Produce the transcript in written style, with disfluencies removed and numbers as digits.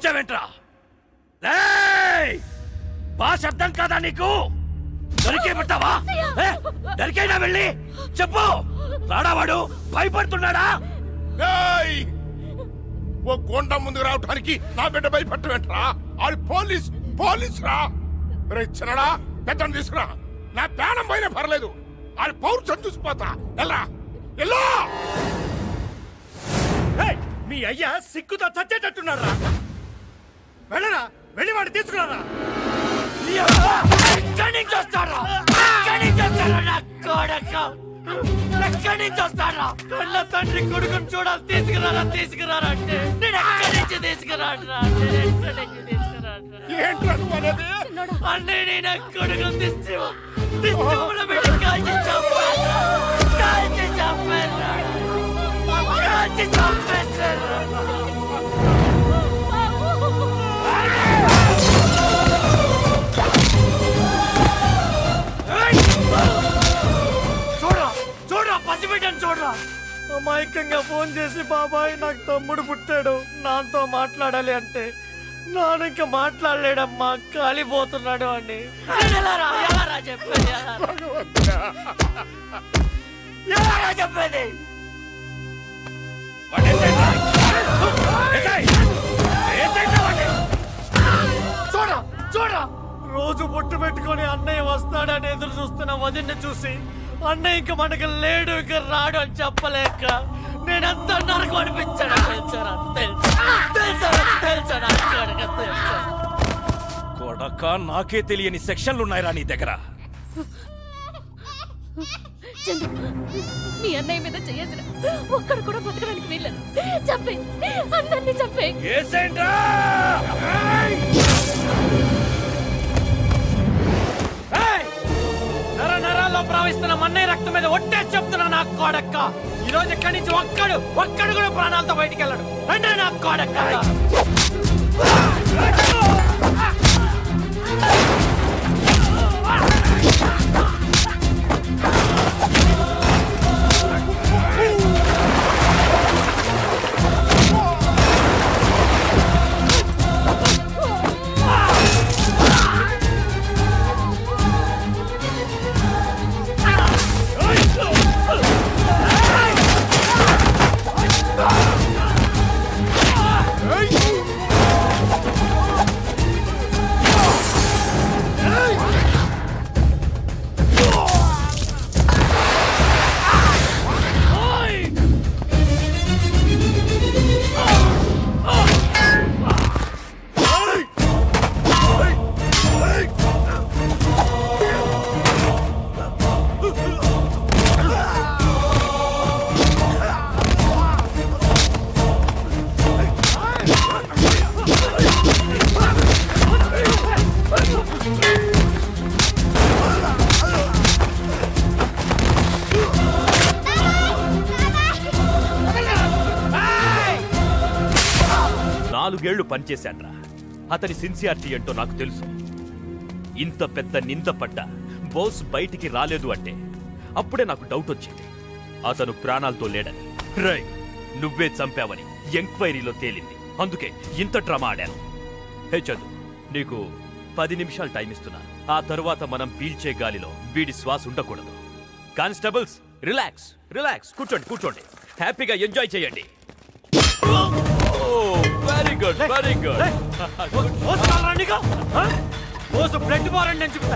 వచ్చావేంట్రా? భాష అర్థం కాదా నీకు? దొరికే పెట్టావా? దొరికైనా వెళ్ళి చెప్పు. రాడావాడు భయపడుతున్నాడా? ఓ గోండా ముందుకు రావడానికి నా బిడ్డ భయపడటమేంట్రా? ఆడు పోలీస్ రా. రే చిన్నడా, పెద్దను తీసుకురా. నా ప్రాణం పోయినా పర్లేదు, ఆడు పౌరుషం చూసిపోతా. ఎల్లా మీ అయ్యా సిక్కుతో చచ్చేటట్టున్నారా? వెళ్ళరా, వెళ్ళి వాడు తీసుకురారా. ఎక్కడి నుంచి వస్తారా? కళ్ళ తండ్రి కొడుకుని చూడాలి. తీసుకురారా అంటే నేను ఎక్కడి నుంచి తీసుకురాడరా? అన్నీ నేను కొడుకుని పెట్టి కాల్చి చంపేశారు. చూడరా పసిబిడ్డని చూడరా. అమాయకంగా ఫోన్ చేసి బాబాయ్ నాకు తమ్ముడు పుట్టాడు, నాతో మాట్లాడాలి అంటే నాన్న ఇంకా మాట్లాడలేడమ్మా, కాలిపోతున్నాడు అని. చెప్పేది చూడరా, రోజు బొట్టు పెట్టుకుని అన్నయ్య వస్తాడని ఎదురు చూస్తున్న వదిన్ని చూసి అన్నయ్య ఇంక మనకు లేడు, ఇక రాడు అని చెప్పలేక నేనంతా నరకు అనిపించాను. కొడక, నాకే తెలియని సెక్షన్లు ఉన్నాయిరా నీ దగ్గర. చందు, నీ అన్నయ్య మీద చేసిన ఒక్కడు కూడా బతకడానికి వీల్లేదు. చంపే, అందరినీ చంపే. నరాల్లో ప్రవహిస్తున్న మన్నయ్య రక్తం మీద ఒట్టే చెప్తున్నా నా కోడక్క. ఈ రోజు ఇక్కడి నుంచి ఒక్కడు కూడా ప్రాణాలతో బయటికి వెళ్ళడు. అంటే నా కోడక్క. నాలుగేళ్లు పనిచేశాడ్రా. అతని సిన్సియారిటీ ఏంటో నాకు తెలుసు. ఇంత పెద్ద నింద పడ్డా బోస్ బయటికి రాలేదు అంటే అప్పుడే నాకు డౌట్ వచ్చింది, అతను ప్రాణాలతో లేడని. రై, నువ్వే చంపావని ఎంక్వైరీలో తేలింది. అందుకే ఇంత డ్రామా ఆడాను. హే చందు, నీకు 10 నిమిషాలు టైం ఇస్తున్నాను. ఆ తరువాత మనం పీల్చే గాలిలో వీడి శ్వాస ఉండకూడదు. కానిస్టేబుల్స్, రిలాక్స్ రిలాక్స్, కూర్చోండి. హ్యాపీగా ఎంజాయ్ చేయండి. Very good, very good. Blood బారండి అని చెప్తా.